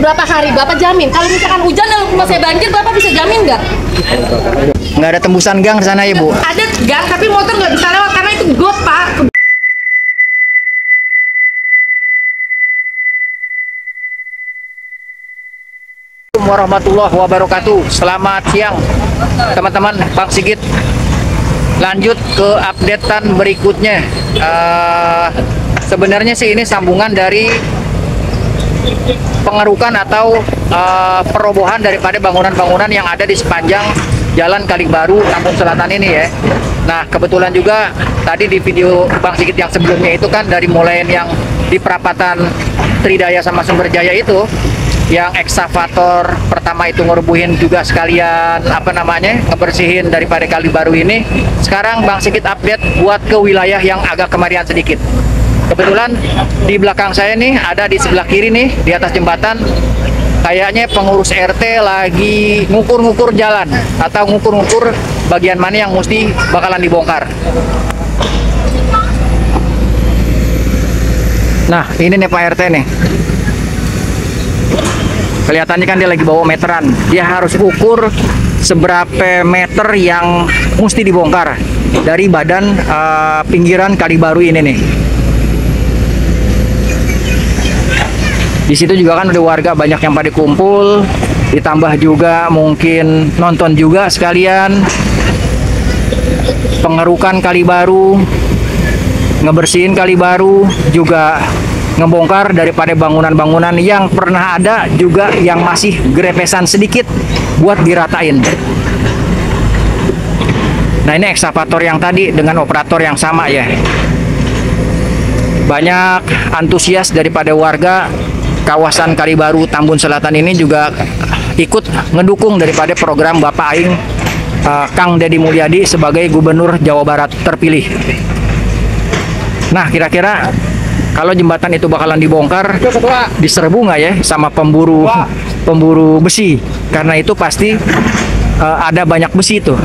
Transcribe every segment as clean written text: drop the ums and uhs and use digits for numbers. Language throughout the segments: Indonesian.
berapa hari, Bapak jamin? Kalau misalkan hujan dan rumah saya banjir, Bapak bisa jamin nggak? Nggak ada tembusan gang di sana ya, Bu? Ada gang, tapi motor nggak bisa lewat karena itu got, Pak. Assalamualaikum warahmatullahi wabarakatuh. Selamat siang teman-teman, Bang Sigit. Lanjut ke updatean berikutnya. Sebenarnya sih ini sambungan dari pengerukan atau perobohan daripada bangunan-bangunan yang ada di sepanjang Jalan Kalibaru, Tambun Selatan ini ya. Nah, kebetulan juga tadi di video Bang Sigit yang sebelumnya itu kan dari mulai yang di perapatan Tridaya sama Sumberjaya itu, yang ekskavator pertama itu ngerubuhin juga sekalian ngebersihin daripada Kalibaru ini. Sekarang Bang Sigit update buat ke wilayah yang agak kemaриan sedikit. Kebetulan di belakang saya nih, ada di sebelah kiri nih, di atas jembatan, kayaknya pengurus RT lagi ngukur-ngukur jalan atau ngukur-ngukur bagian mana yang mesti bakalan dibongkar. Nah, ini nih Pak RT nih. Kelihatannya kan dia lagi bawa meteran. Dia harus ukur seberapa meter yang mesti dibongkar dari badan pinggiran Kalibaru ini nih. Di situ juga kan udah warga banyak yang pada kumpul, ditambah juga mungkin nonton juga sekalian pengerukan Kalibaru, ngebersihin Kalibaru, juga ngebongkar daripada bangunan-bangunan yang pernah ada, juga yang masih grepesan sedikit buat diratain. Nah, ini ekskavator yang tadi dengan operator yang sama ya. Banyak antusias daripada warga kawasan Kalibaru Tambun Selatan ini juga ikut ngedukung daripada program Bapak Aing Kang Deddy Mulyadi sebagai Gubernur Jawa Barat terpilih. Nah, kira-kira kalau jembatan itu bakalan dibongkar, diserbu nggak ya sama pemburu besi? Karena itu pasti ada banyak besi tuh,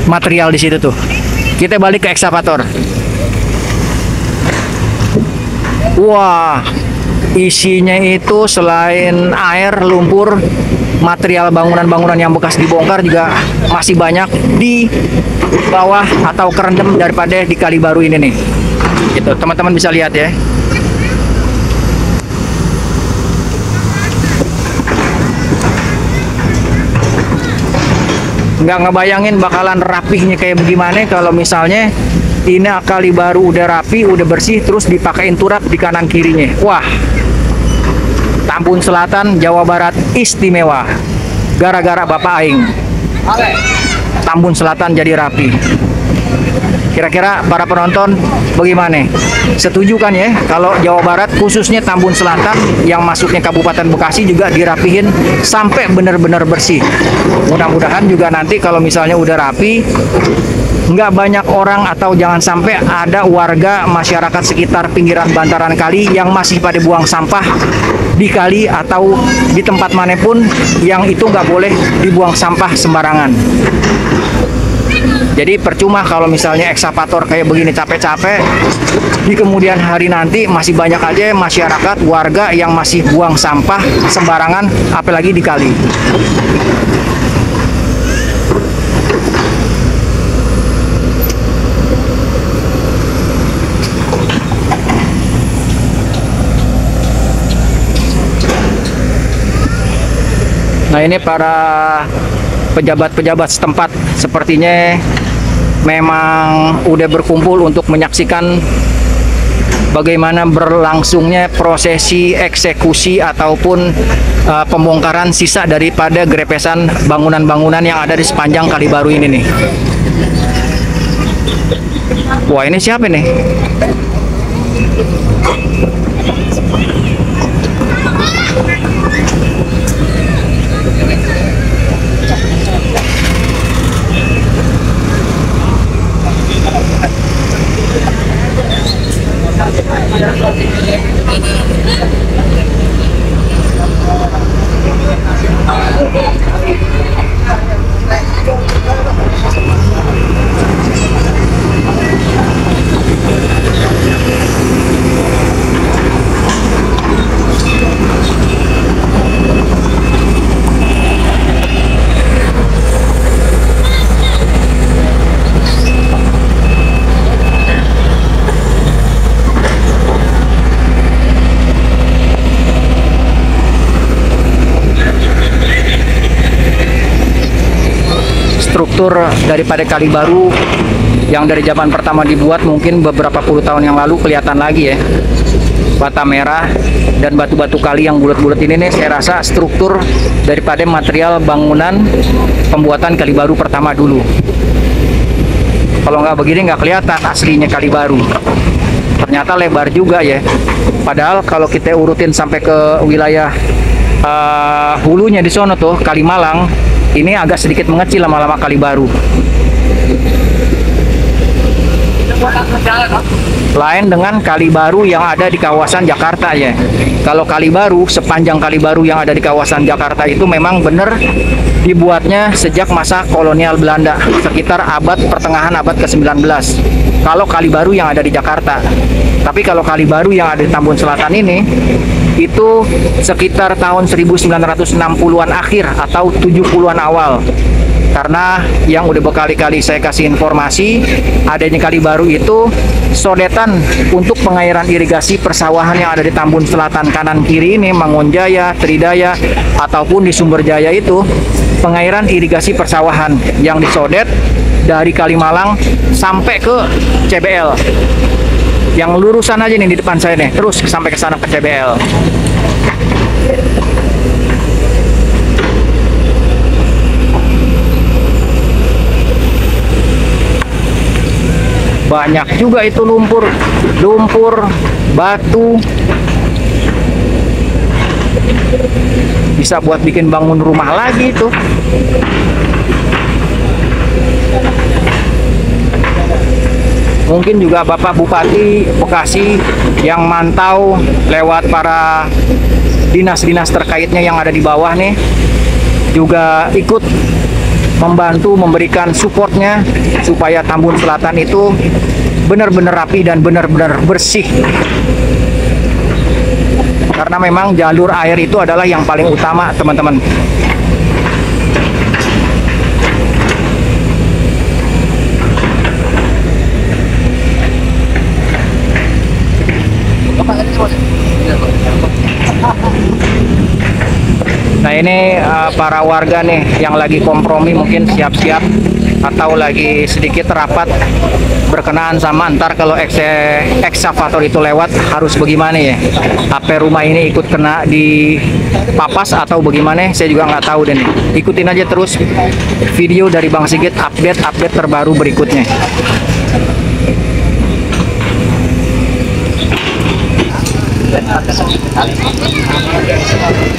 material di situ tuh. Kita balik ke ekskavator. Wah, isinya itu selain air, lumpur, material bangunan-bangunan yang bekas dibongkar juga masih banyak di bawah atau kerendam daripada di Kalibaru ini nih. Gitu, teman-teman bisa lihat ya. Nggak ngebayangin bakalan rapihnya kayak bagaimana kalau misalnya ini Kalibaru udah rapi, udah bersih, terus dipakein turap di kanan kirinya. Wah, Tambun Selatan, Jawa Barat istimewa. Gara-gara Bapak Aing, Tambun Selatan jadi rapi. Kira-kira para penonton bagaimana? Setuju kan ya kalau Jawa Barat, khususnya Tambun Selatan yang masuknya Kabupaten Bekasi juga dirapihin sampai benar-benar bersih. Mudah-mudahan juga nanti kalau misalnya udah rapi, nggak banyak orang atau jangan sampai ada warga masyarakat sekitar pinggiran bantaran kali yang masih pada buang sampah di kali atau di tempat manapun yang itu nggak boleh dibuang sampah sembarangan. Jadi percuma kalau misalnya ekskavator kayak begini capek-capek, di kemudian hari nanti masih banyak aja masyarakat, warga yang masih buang sampah sembarangan, apalagi di kali. Nah, ini para pejabat-pejabat setempat sepertinya memang udah berkumpul untuk menyaksikan bagaimana berlangsungnya prosesi eksekusi ataupun pembongkaran sisa daripada grepesan bangunan-bangunan yang ada di sepanjang Kalibaru ini nih. Wah, ini siapa nih? struktur daripada kali baru yang dari zaman pertama dibuat mungkin beberapa puluh tahun yang lalu kelihatan lagi ya. Bata merah dan batu-batu kali yang bulat-bulat ini nih, saya rasa struktur daripada material bangunan pembuatan kali baru pertama dulu. Kalau nggak begini nggak kelihatan aslinya kali baru. Ternyata lebar juga ya. Padahal kalau kita urutin sampai ke wilayah hulunya di sono tuh Kalimalang, ini agak sedikit mengecil lama-lama kali baru. Lain dengan kali baru yang ada di kawasan Jakarta ya. Kalau kali baru, sepanjang kali baru yang ada di kawasan Jakarta itu memang benar dibuatnya sejak masa kolonial Belanda, sekitar pertengahan abad ke-19. Kalau kali baru yang ada di Jakarta. Tapi kalau kali baru yang ada di Tambun Selatan ini, itu sekitar tahun 1960-an akhir atau 70-an awal. Karena yang udah berkali-kali saya kasih informasi, adanya kali baru itu sodetan untuk pengairan irigasi persawahan yang ada di Tambun Selatan kanan kiri ini, Mangunjaya, Tridaya, ataupun di Sumberjaya itu pengairan irigasi persawahan yang disodet dari Kalimalang sampai ke CBL. Yang lurusan aja nih di depan saya nih, terus sampai ke sana ke CBL. Banyak juga itu lumpur, batu. Bisa buat bikin bangun rumah lagi itu. Mungkin juga Bapak Bupati Bekasi yang mantau lewat para dinas-dinas terkaitnya yang ada di bawah nih, juga ikut membantu memberikan supportnya supaya Tambun Selatan itu benar-benar rapi dan benar-benar bersih. Karena memang jalur air itu adalah yang paling utama, teman-teman. Nah ini para warga nih yang lagi kompromi, mungkin siap-siap atau lagi sedikit rapat berkenaan sama ntar kalau eksavator itu lewat harus bagaimana ya. Apa rumah ini ikut kena di papas atau bagaimana, saya juga nggak tahu deh nih. Ikutin aja terus video dari Bang Sigit, update terbaru berikutnya.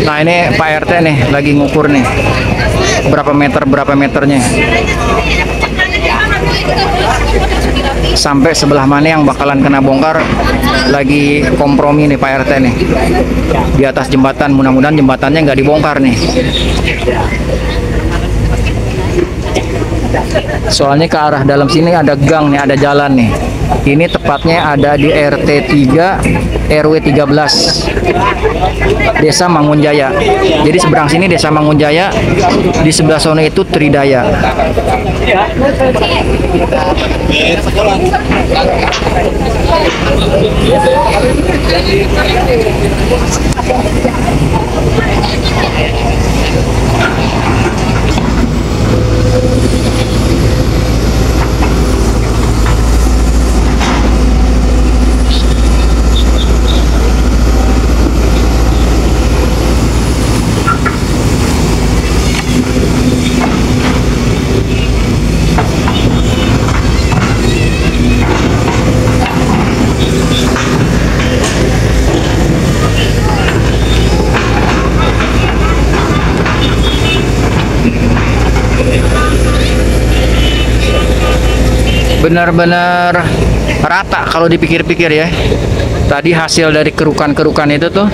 Nah ini Pak RT nih lagi ngukur nih berapa meternya sampai sebelah mana yang bakalan kena bongkar. Lagi kompromi nih Pak RT nih di atas jembatan, mudah-mudahan jembatannya nggak dibongkar nih. Soalnya ke arah dalam sini ada gang nih, ada jalan nih. Ini tepatnya ada di RT 3 RW 13 Desa Mangunjaya. Jadi seberang sini Desa Mangunjaya, di sebelah sana itu Tridaya. Benar-benar rata kalau dipikir-pikir ya. Tadi hasil dari kerukan-kerukan itu tuh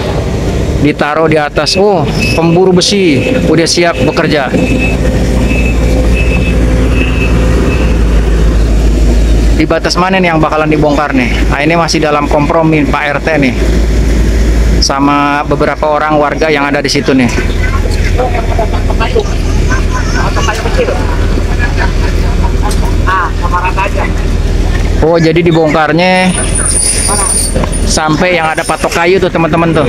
ditaruh di atas. Oh, pemburu besi udah siap bekerja. Di batas mana nih yang bakalan dibongkar nih? Nah, ini masih dalam kompromi Pak RT nih sama beberapa orang warga yang ada di situ nih. Oh, jadi dibongkarnya sampai yang ada patok kayu tuh teman-teman tuh.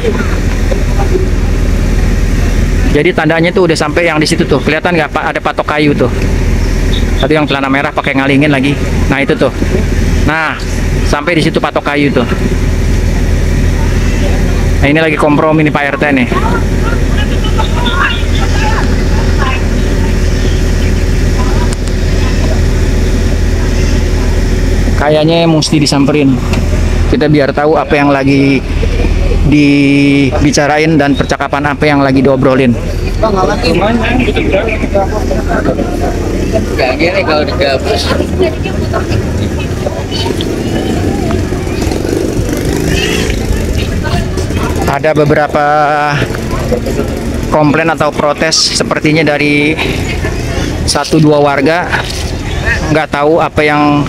Jadi tandanya tuh udah sampai yang di situ tuh. Kelihatan nggak Pak, ada patok kayu tuh. Satu yang celana merah pakai ngalingin lagi. Nah itu tuh. Nah sampai di situ patok kayu tuh. Nah ini lagi kompromi nih Pak RT nih. Kayaknya mesti disamperin. Kita biar tahu apa yang lagi dibicarain dan percakapan apa yang lagi diobrolin. Gini kalau digabus. Ada beberapa komplain atau protes sepertinya dari 1-2 warga, nggak tahu apa yang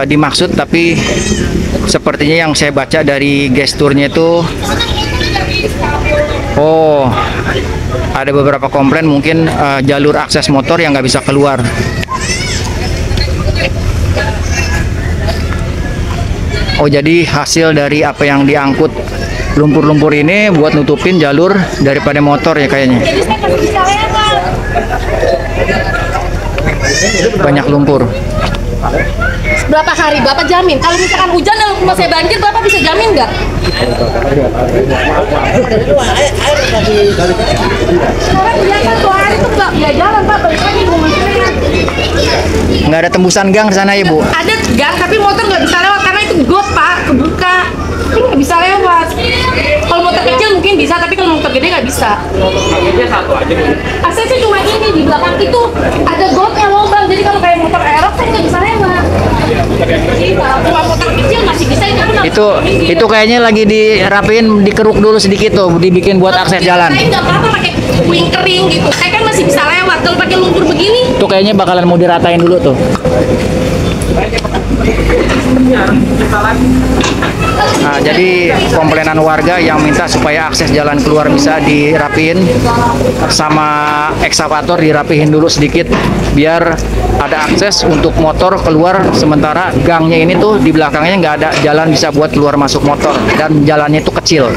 dimaksud, tapi sepertinya yang saya baca dari gesturnya itu, oh ada beberapa komplain mungkin jalur akses motor yang nggak bisa keluar. Oh jadi hasil dari apa yang diangkut lumpur-lumpur ini buat nutupin jalur daripada motor ya kayaknya. Jadi saya kasih bicaranya Pak. Banyak lumpur. Berapa hari Bapak jamin? Kalau misalkan hujan dan rumah saya banjir, Bapak bisa jamin nggak? Sekarang biasa 2 hari tuh nggak bisa jalan Pak, balik lagi rumah saya. Nggak ada tembusan gang di sana ya Bu? Ada gang, tapi motor nggak bisa lewat karena itu got Pak, kebuka. Ini nggak bisa lewat. Kalau motor kecil mungkin bisa, tapi kalau motor gede nggak bisa. Aksesnya cuma ini, di belakang itu ada gotnya lubang, jadi kalau kayak motor aerox saya nggak bisa lewat. Kalau motor kecil masih bisa Itu kayaknya lagi dirapiin, dikeruk dulu sedikit tuh, dibikin buat akses jalan. Saya nggak apa-apa pakai puing kering gitu. Saya kan masih bisa lewat. Kalau pakai lumpur begini, Itu kayaknya bakalan mau diratain dulu tuh. Nah, jadi komplainan warga yang minta supaya akses jalan keluar bisa dirapiin sama ekskavator dirapihin dulu sedikit biar ada akses untuk motor keluar, sementara gangnya ini tuh di belakangnya nggak ada jalan bisa buat keluar masuk motor dan jalannya itu kecil.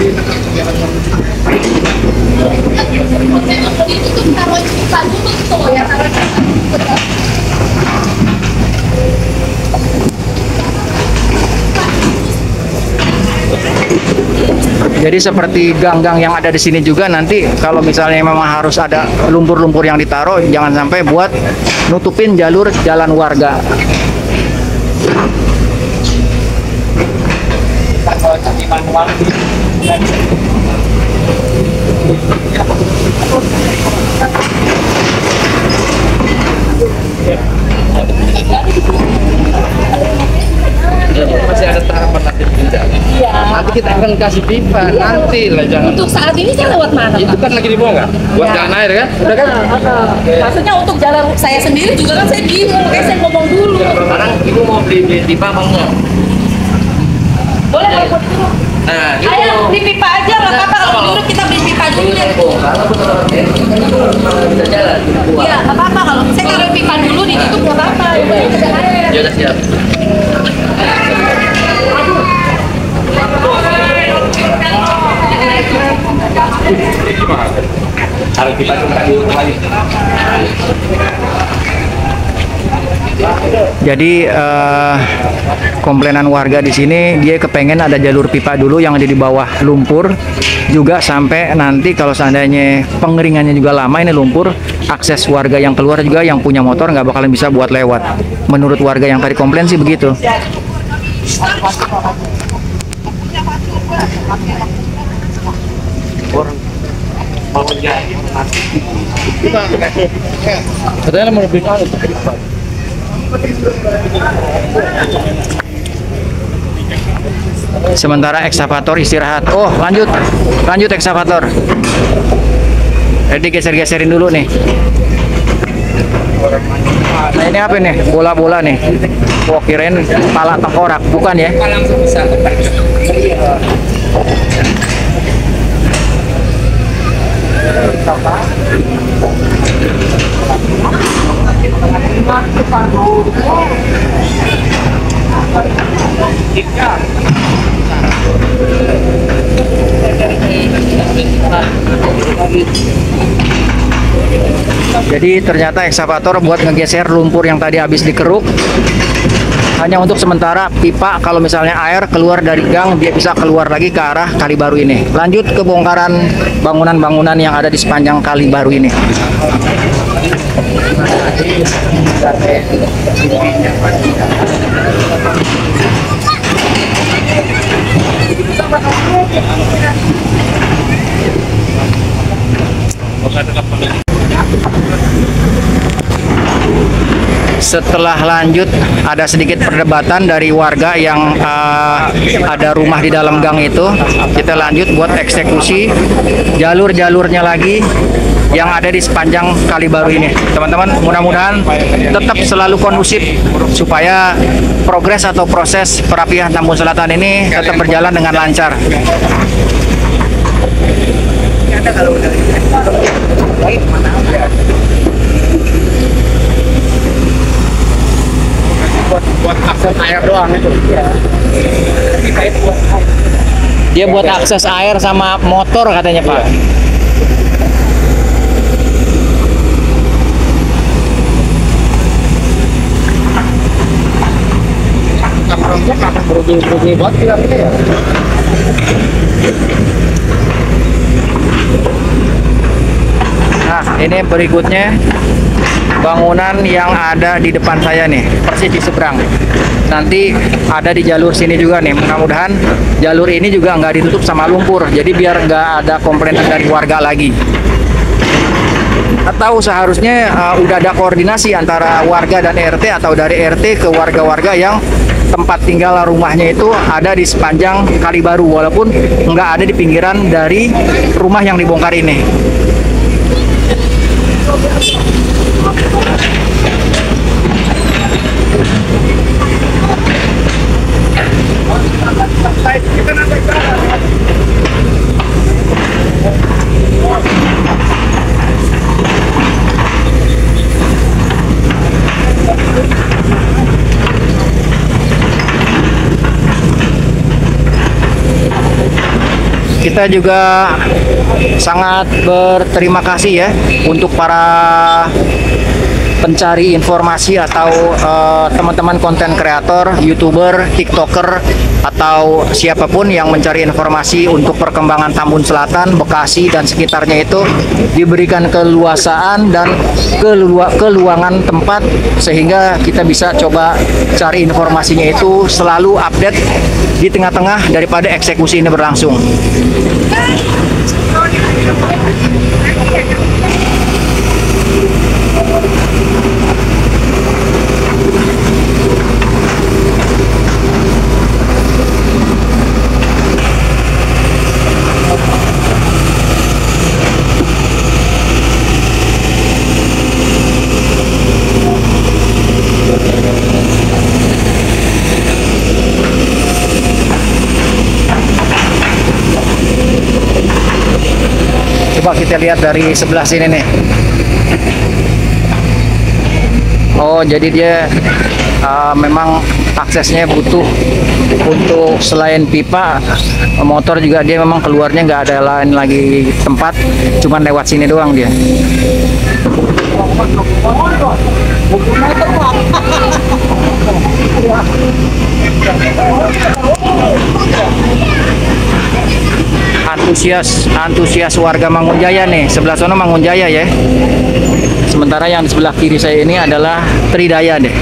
Jadi seperti gang-gang yang ada di sini juga nanti kalau misalnya memang harus ada lumpur-lumpur yang ditaruh, jangan sampai buat nutupin jalur jalan warga. Masih ada tahapan nanti pindah. iya. Nanti kita akan kasih pipa, nanti lah jangan. Untuk saat ini saya lewat mana? Itu kan lagi dibongkar, buat Ya. jalan air kan? Udah kan? Maksudnya untuk jalan saya sendiri juga kan saya bingung, makanya saya ngomong dulu. Sekarang ibu mau beli pipa apa enggak? Boleh kalau mau dulu. Nah, Ayo beli pipa aja, nggak apa-apa kalau diurut kita beli pipa dulu deh. bisa jalan. Iya, nggak apa-apa kalau saya taruh pipa dulu di situ nggak apa-apa. Ya udah siap. Harus pipa Jadi komplainan warga di sini dia kepengen ada jalur pipa dulu yang ada di bawah lumpur juga sampai nanti kalau seandainya pengeringannya juga lama ini lumpur, akses warga yang keluar juga yang punya motor nggak bakalan bisa buat lewat. Menurut warga yang tadi komplain sih begitu. Katanya mau lebih anu. Sementara ekskavator istirahat. Oh, lanjut. Lanjut ekskavator. Jadi geser-geserin dulu nih. Nah, ini apa nih? Bola-bola nih. Oh, kirain pala tengkorak. Bukan ya? Langsung bisa. Jadi ternyata ekskavator buat ngegeser lumpur yang tadi habis dikeruk hanya untuk sementara pipa, kalau misalnya air keluar dari gang dia bisa keluar lagi ke arah Kali Baru ini. Lanjut ke bongkaran bangunan-bangunan yang ada di sepanjang Kali Baru ini. Setelah lanjut ada sedikit perdebatan dari warga yang ada rumah di dalam gang itu, kita lanjut buat eksekusi jalur-jalurnya lagi yang ada di sepanjang Kali Baru ini. Teman-teman, mudah-mudahan tetap selalu kondusif supaya progres atau proses perapian Tambun Selatan ini tetap berjalan dengan lancar. Buat akses air doang itu. Dia buat akses air sama motor katanya, Pak. Berugi buat kita ya. Nah, ini berikutnya bangunan yang ada di depan saya nih, persis di seberang. Nanti ada di jalur sini juga nih. Mudah-mudahan jalur ini juga nggak ditutup sama lumpur, jadi biar nggak ada komplain dari warga lagi. Atau seharusnya udah ada koordinasi antara warga dan RT atau dari RT ke warga-warga yang tempat tinggal rumahnya itu ada di sepanjang Kali Baru, walaupun nggak ada di pinggiran dari rumah yang dibongkar ini. Kita juga sangat berterima kasih ya untuk para pencari informasi atau teman-teman konten kreator, YouTuber, TikToker, atau siapapun yang mencari informasi untuk perkembangan Tambun Selatan, Bekasi, dan sekitarnya itu diberikan keluasaan dan keluangan tempat sehingga kita bisa coba cari informasinya itu selalu update di tengah-tengah daripada eksekusi ini berlangsung. Coba kita lihat dari sebelah sini nih. Oh, jadi dia memang aksesnya butuh untuk selain pipa, motor juga dia memang keluarnya nggak ada lain lagi tempat, cuman lewat sini doang dia. Antusias warga Mangunjaya nih, sebelah sana Mangunjaya ya. Sementara yang di sebelah kiri saya ini adalah Tridaya deh.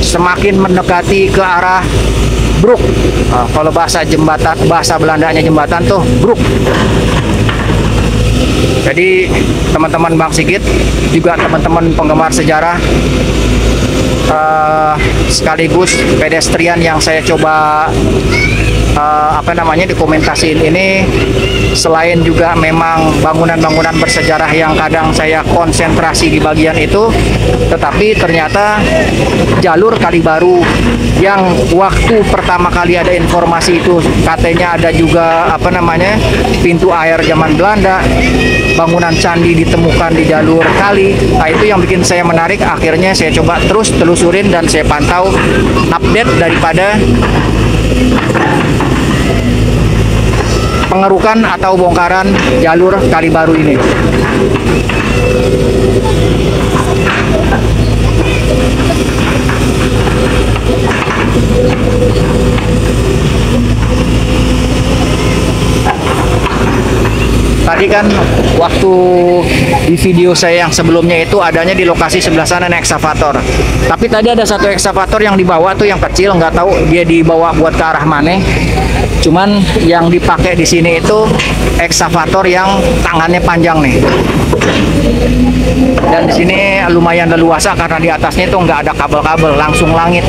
Semakin mendekati ke arah Bruk. Kalau bahasa jembatan, bahasa Belandanya jembatan tuh Bruk. Jadi teman-teman Bang Sigit, juga teman-teman penggemar sejarah, sekaligus pedestrian yang saya coba apa namanya dokumentasiin ini, selain juga memang bangunan-bangunan bersejarah yang kadang saya konsentrasi di bagian itu, tetapi ternyata jalur Kalibaru yang waktu pertama kali ada informasi itu katanya ada juga apa namanya pintu air zaman Belanda, bangunan candi ditemukan di jalur kali. Nah, itu yang bikin saya menarik. Akhirnya saya coba terus telusurin dan saya pantau update daripada pengerukan atau bongkaran jalur Kalibaru ini. Tadi kan waktu di video saya yang sebelumnya itu adanya di lokasi sebelah sana naik ekskavator. Tapi tadi ada satu ekskavator yang dibawa tuh yang kecil, nggak tahu dia dibawa buat ke arah mana. Cuman yang dipakai di sini itu ekskavator yang tangannya panjang nih. Dan di sini lumayan leluasa karena di atasnya itu nggak ada kabel-kabel, langsung langit.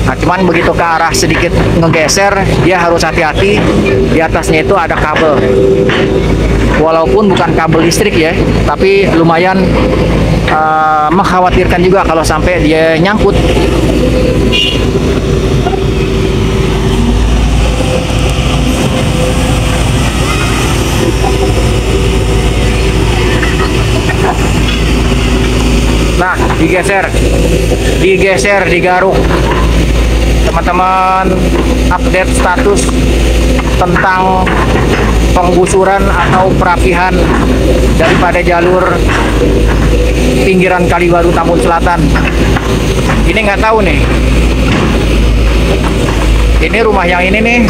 Nah, cuman begitu ke arah sedikit ngegeser, dia harus hati-hati. Di atasnya itu ada kabel. Walaupun bukan kabel listrik ya, tapi lumayan mengkhawatirkan juga kalau sampai dia nyangkut. Nah, digeser, digaruk. Teman-teman update status tentang penggusuran atau perapihan daripada jalur pinggiran Kalibaru Tambun Selatan. Ini nggak tahu nih, ini rumah yang ini nih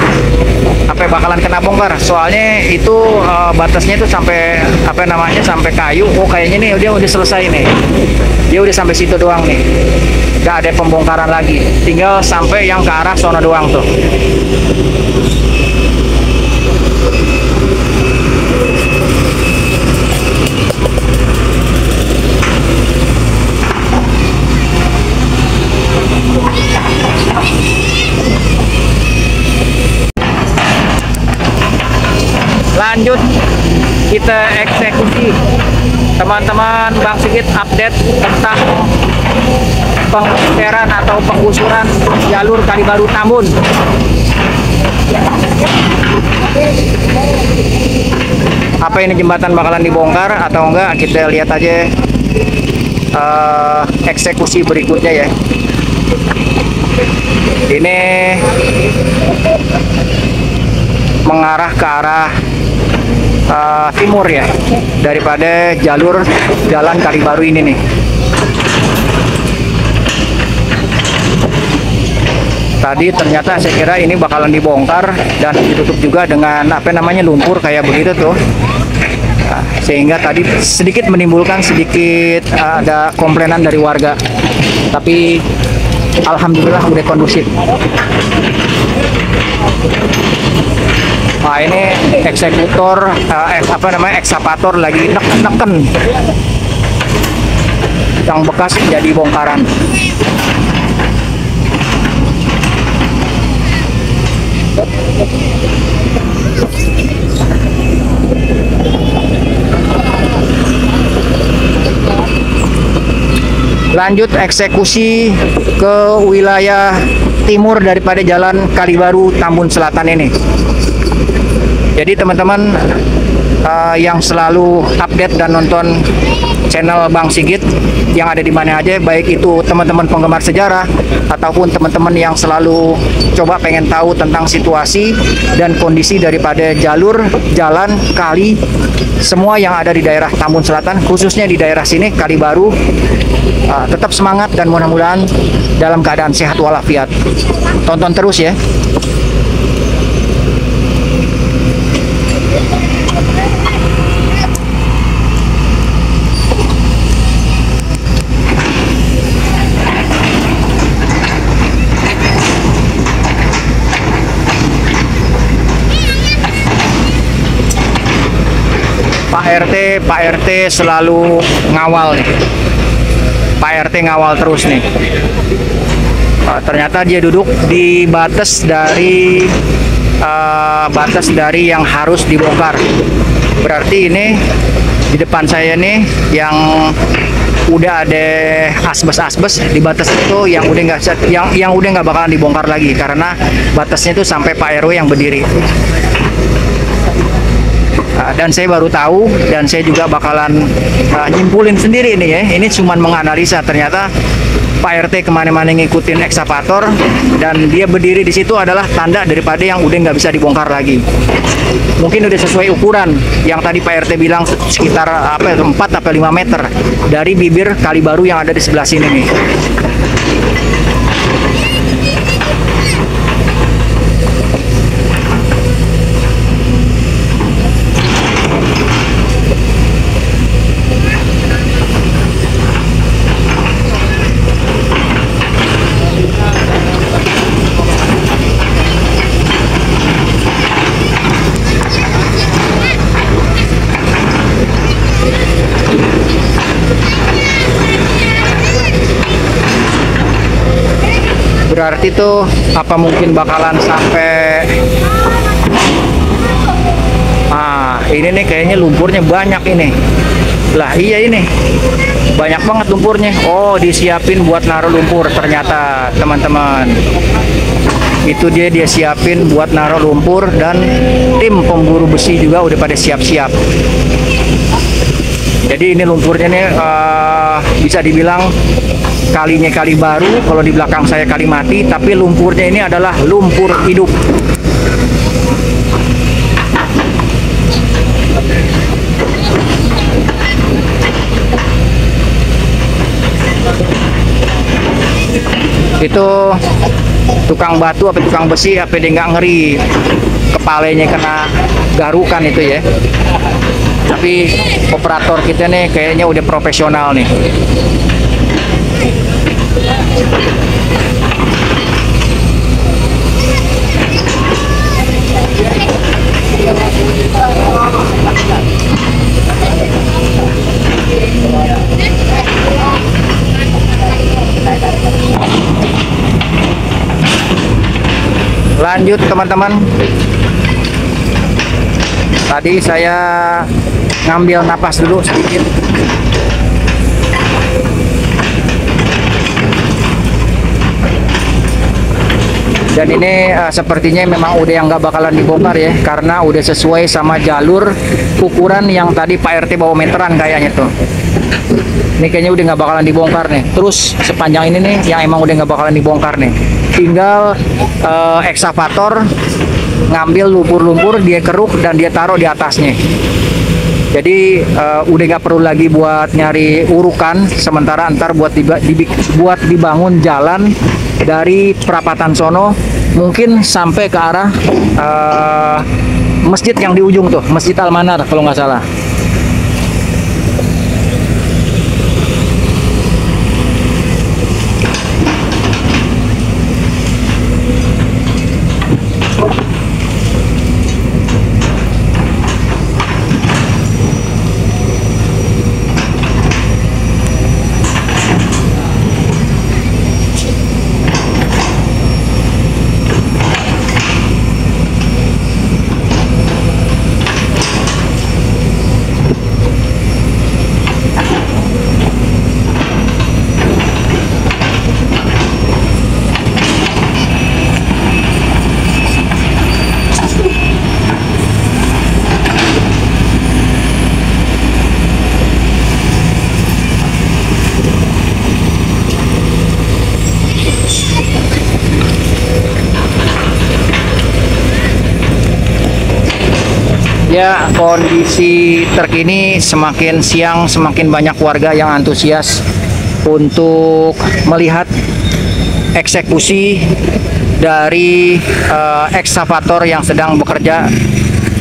apa bakalan kena bongkar, soalnya itu batasnya itu sampai apa namanya sampai kayu. Oh, kayaknya nih dia udah selesai nih, dia udah sampai situ doang nih, nggak ada pembongkaran lagi, tinggal sampai yang ke arah sono doang tuh. Lanjut kita eksekusi. Teman-teman, Bang Sigit update tentang penggeseran atau penggusuran jalur Kalibaru Tambun. Apa ini jembatan bakalan dibongkar atau enggak, kita lihat aja eksekusi berikutnya ya. Ini mengarah ke arah timur ya daripada jalur jalan Kalibaru ini nih. Tadi ternyata saya kira ini bakalan dibongkar dan ditutup juga dengan apa namanya lumpur kayak begitu tuh. Nah, sehingga tadi sedikit menimbulkan sedikit ada komplainan dari warga. Tapi alhamdulillah udah kondusif. Nah, ini eksekutor apa namanya ekskavator lagi neken yang bekas jadi bongkaran. Lanjut eksekusi ke wilayah timur daripada jalan Kalibaru Tambun Selatan ini. Jadi teman-teman yang selalu update dan nonton channel Bang Sigit yang ada di mana aja, baik itu teman-teman penggemar sejarah ataupun teman-teman yang selalu coba pengen tahu tentang situasi dan kondisi daripada jalur, jalan, kali, semua yang ada di daerah Tambun Selatan, khususnya di daerah sini Kalibaru, tetap semangat dan mudah-mudahan dalam keadaan sehat walafiat. Tonton terus ya. Pak RT selalu ngawal nih. Pak RT ngawal terus nih. Ternyata dia duduk di batas dari yang harus dibongkar. Berarti ini di depan saya nih yang udah ada asbes di batas itu yang udah nggak bakalan dibongkar lagi karena batasnya itu sampai Pak RW yang berdiri. Dan saya baru tahu dan saya juga bakalan nyimpulin sendiri nih ya. Ini cuman menganalisa, ternyata Pak RT kemana-mana ngikutin ekskavator dan dia berdiri di situ adalah tanda daripada yang udah nggak bisa dibongkar lagi. Mungkin udah sesuai ukuran yang tadi Pak RT bilang sekitar 4 atau 5 meter dari bibir kali baru yang ada di sebelah sini nih. Berarti tuh apa mungkin bakalan sampai ini nih kayaknya lumpurnya banyak ini. Lah iya ini banyak banget lumpurnya. Oh, disiapin buat naruh lumpur ternyata teman-teman. Itu dia siapin buat naruh lumpur dan tim pemburu besi juga udah pada siap-siap. Jadi ini lumpurnya nih bisa dibilang kalinya kali baru, kalau di belakang saya kali mati, tapi lumpurnya ini adalah lumpur hidup. Itu tukang batu apa tukang besi apa dia nggak ngeri kepalanya kena garukan itu ya. Tapi operator kita nih kayaknya udah profesional nih. Lanjut teman-teman. Tadi saya ngambil napas dulu sedikit. Dan ini sepertinya memang udah yang nggak bakalan dibongkar ya, karena udah sesuai sama jalur ukuran yang tadi Pak RT bawa meteran kayaknya tuh. Ini kayaknya udah nggak bakalan dibongkar nih. Terus sepanjang ini nih yang emang udah nggak bakalan dibongkar nih. Tinggal ekskavator ngambil lumpur-lumpur, dia keruk dan dia taruh di atasnya. Jadi udah nggak perlu lagi buat nyari urukan, sementara ntar buat dibangun jalan dari perapatan sono mungkin sampai ke arah masjid yang di ujung tuh, Masjid Al-Manar kalau nggak salah. Ya, kondisi terkini semakin siang semakin banyak warga yang antusias untuk melihat eksekusi dari ekskavator yang sedang bekerja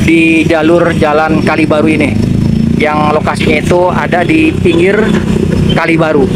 di jalur Jalan Kalibaru ini, yang lokasinya itu ada di pinggir Kalibaru.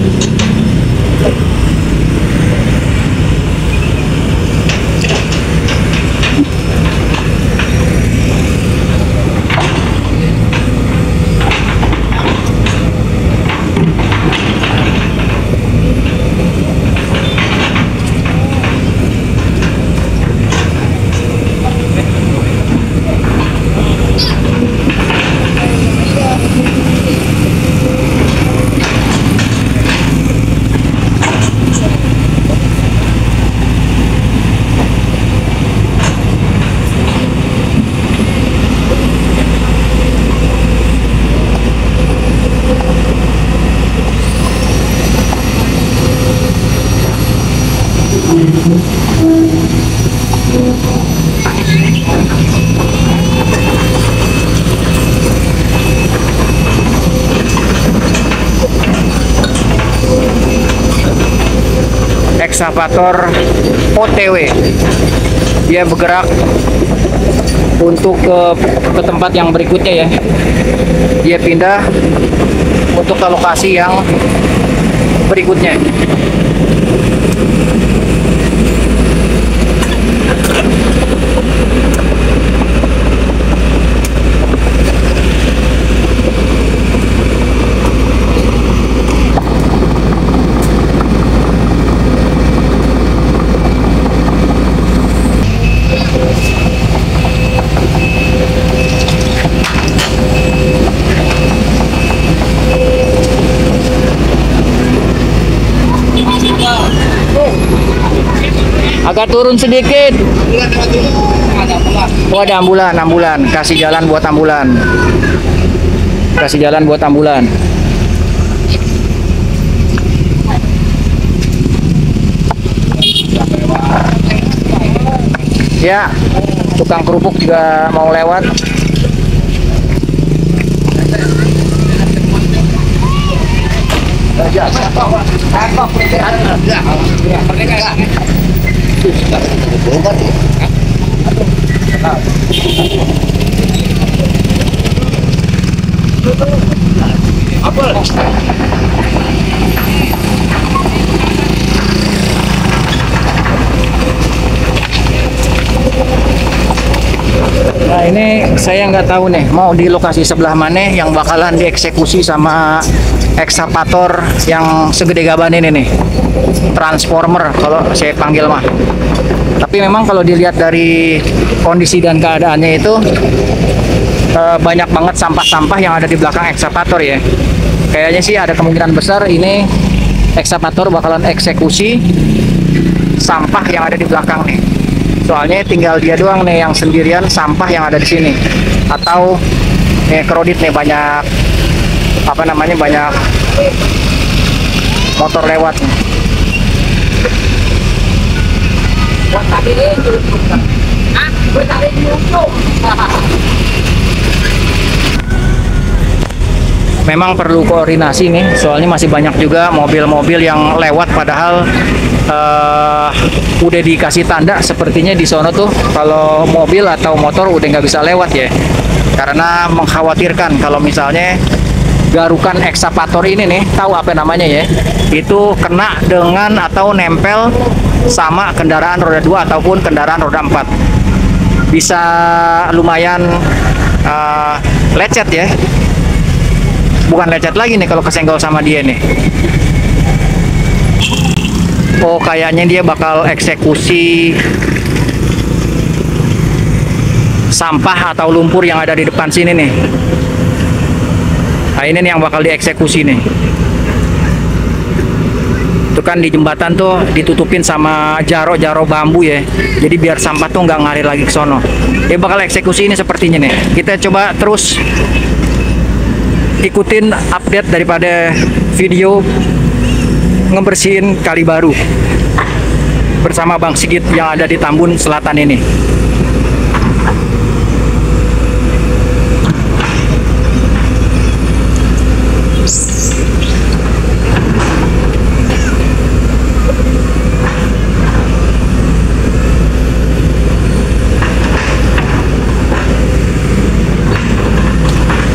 ekskavator OTW. Dia bergerak untuk ke tempat yang berikutnya ya. Dia pindah untuk ke lokasi yang berikutnya. Agak turun sedikit. Oh, ada ambulan, ambulan. Kasih jalan buat ambulan. Kasih jalan buat ambulan. Ya, tukang kerupuk juga mau lewat. Nah, ini saya nggak tahu nih mau di lokasi sebelah mana yang bakalan dieksekusi sama ekskavator yang segede gaban ini nih, transformer kalau saya panggil mah. Tapi memang kalau dilihat dari kondisi dan keadaannya itu banyak banget sampah-sampah yang ada di belakang ekskavator ya. Kayaknya sih ada kemungkinan besar ini ekskavator bakalan eksekusi sampah yang ada di belakang nih. Soalnya tinggal dia doang nih yang sendirian sampah yang ada di sini. Atau kredit nih banyak apa namanya, banyak motor lewat nih. Memang perlu koordinasi nih, soalnya masih banyak juga mobil-mobil yang lewat padahal udah dikasih tanda sepertinya di sono tuh kalau mobil atau motor udah nggak bisa lewat ya, karena mengkhawatirkan kalau misalnya garukan ekskavator ini nih, tahu apa namanya ya, itu kena dengan atau nempel sama kendaraan roda 2 ataupun kendaraan roda 4, bisa lumayan lecet ya. Bukan lecet lagi nih kalau kesenggol sama dia nih. Oh, kayaknya dia bakal eksekusi sampah atau lumpur yang ada di depan sini nih. Nah, ini nih yang bakal dieksekusi nih. Itu kan di jembatan tuh ditutupin sama jaro-jaro bambu ya. Jadi biar sampah tuh nggak ngalir lagi ke sono. Dia bakal eksekusi ini sepertinya nih. Kita coba terus ikutin update daripada video ngebersihin Kali Baru bersama Bang Sigit yang ada di Tambun Selatan ini.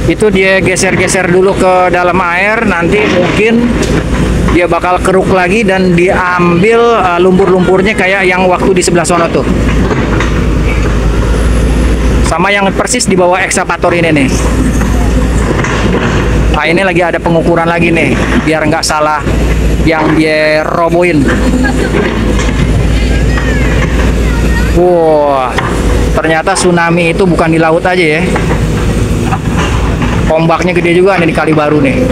Itu dia geser-geser dulu ke dalam air, nanti mungkin dia bakal keruk lagi dan diambil lumpur-lumpurnya kayak yang waktu di sebelah sono tuh, sama yang persis di bawah ekskavator ini nih. Nah, ini lagi ada pengukuran lagi nih biar nggak salah yang dia robohin. Wah, ternyata tsunami itu bukan di laut aja ya. Ombaknya gede juga nih di Kali Baru nih.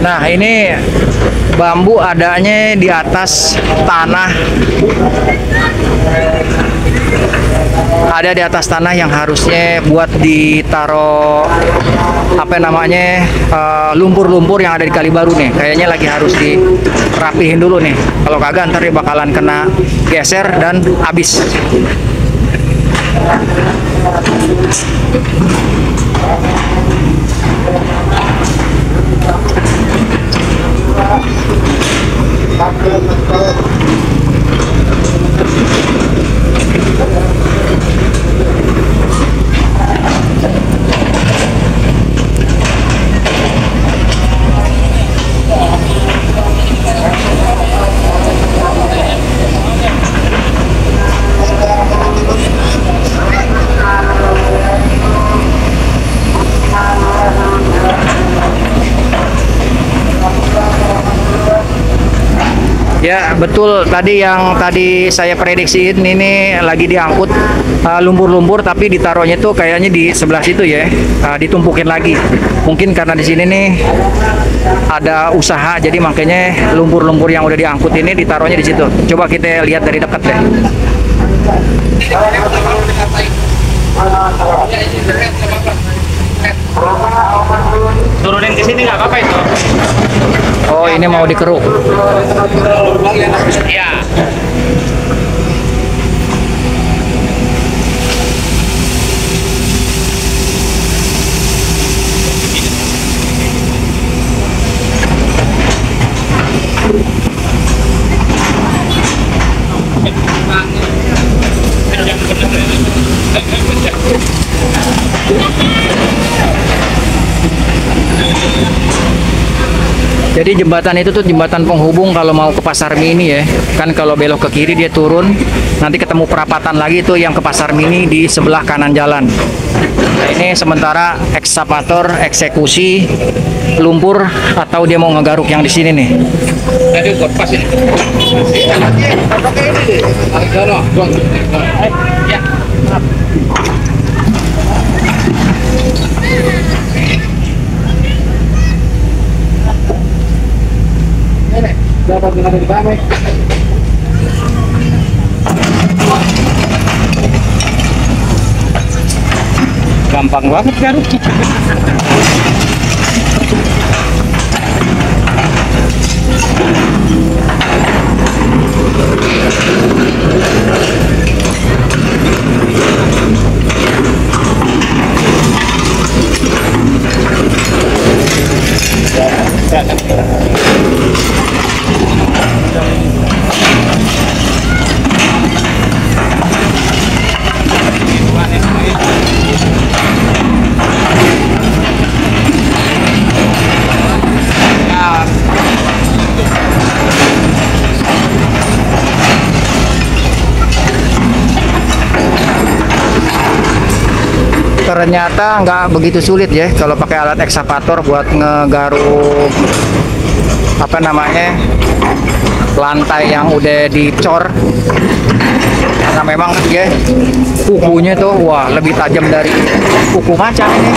Nah, ini bambu adanya di atas tanah. Ada di atas tanah yang harusnya buat ditaro apa namanya lumpur-lumpur yang ada di Kali Baru nih. Kayaknya lagi harus dirapihin dulu nih. Kalau kagak ntar dia bakalan kena geser dan habis. Ya betul, tadi yang saya prediksiin ini lagi diangkut lumpur-lumpur, tapi ditaruhnya tuh kayaknya di sebelah situ ya, ditumpukin lagi. Mungkin karena di sini nih ada usaha, jadi makanya lumpur-lumpur yang udah diangkut ini ditaruhnya di situ. Coba kita lihat dari dekat deh. Turunin ke sini nggak apa-apa itu. Oh, ini mau dikeruk. Iya. Jadi jembatan itu tuh jembatan penghubung kalau mau ke Pasar Mini ya. Kan kalau belok ke kiri dia turun, nanti ketemu perapatan lagi tuh yang ke Pasar Mini di sebelah kanan jalan. Nah, ini sementara ekskavator eksekusi lumpur atau dia mau ngegaruk yang di sini nih. Tadi buat pas ini. Ya. Dapat dengan di kami. Gampang banget garuknya. Ternyata nggak begitu sulit ya kalau pakai alat ekskavator buat ngegaruk apa namanya lantai yang udah dicor, karena memang ya kukunya tuh wah lebih tajam dari kuku macan ini,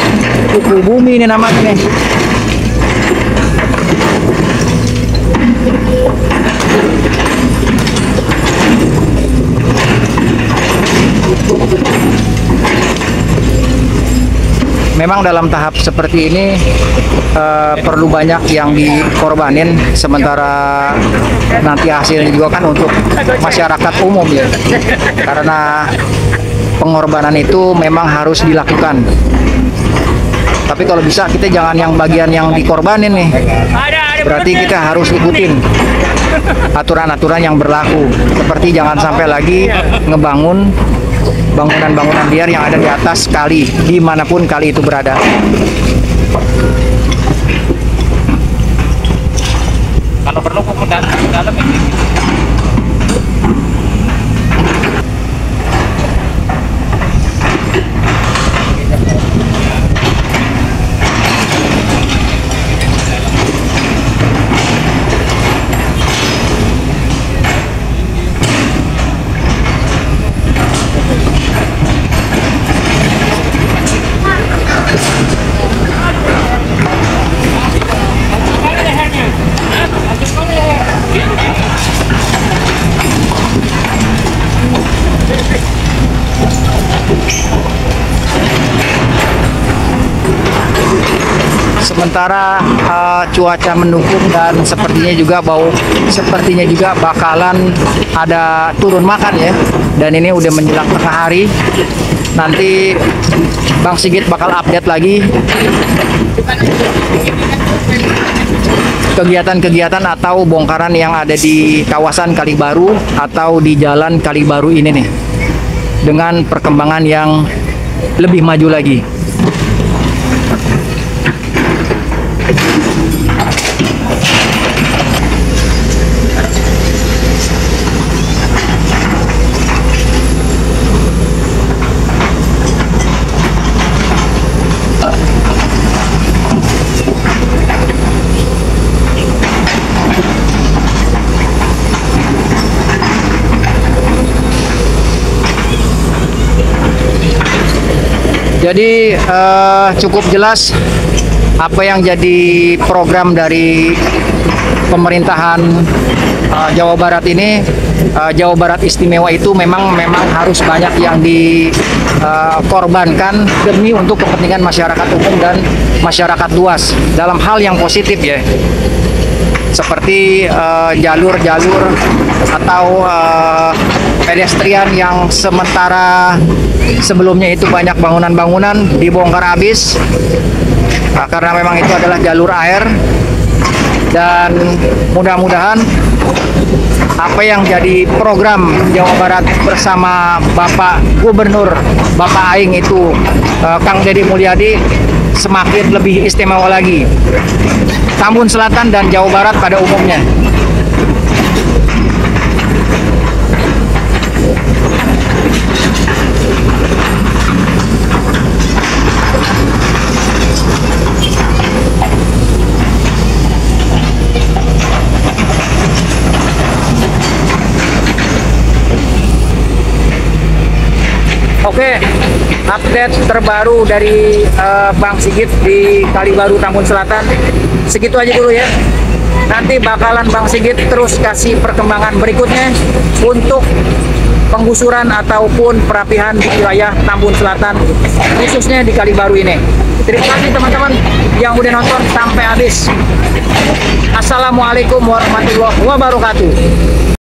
kuku bumi ini namanya nih. Memang dalam tahap seperti ini perlu banyak yang dikorbanin, sementara nanti hasilnya juga kan untuk masyarakat umum ya, karena pengorbanan itu memang harus dilakukan. Tapi kalau bisa kita jangan yang bagian yang dikorbanin nih, berarti kita harus ikutin aturan-aturan yang berlaku, seperti jangan sampai lagi ngebangun bangunan-bangunan liar yang ada di atas kali, dimanapun kali itu berada. Kalau perlu ke dalam ini. Sementara cuaca mendukung dan sepertinya juga bakalan ada turun makan ya. Dan ini udah menjelang tengah hari. Nanti Bang Sigit bakal update lagi kegiatan-kegiatan atau bongkaran yang ada di kawasan Kalibaru atau di jalan Kalibaru ini nih, dengan perkembangan yang lebih maju lagi. Jadi cukup jelas apa yang jadi program dari pemerintahan Jawa Barat ini. Jawa Barat Istimewa itu memang harus banyak yang dikorbankan demi untuk kepentingan masyarakat umum dan masyarakat luas dalam hal yang positif ya. Seperti jalur-jalur atau pedestrian yang sementara sebelumnya itu banyak bangunan-bangunan dibongkar habis karena memang itu adalah jalur air. Dan mudah-mudahan apa yang jadi program Jawa Barat bersama Bapak Gubernur Bapak Aing itu Kang Deddy Mulyadi semakin lebih istimewa lagi. Tambun Selatan dan Jawa Barat pada umumnya. Oke, update terbaru dari Bang Sigit di Kalibaru Tambun Selatan segitu aja dulu ya. Nanti bakalan Bang Sigit terus kasih perkembangan berikutnya untuk penggusuran ataupun perapihan di wilayah Tambun Selatan, khususnya di Kalibaru ini. Terima kasih teman-teman yang udah nonton sampai habis. Assalamualaikum warahmatullahi wabarakatuh.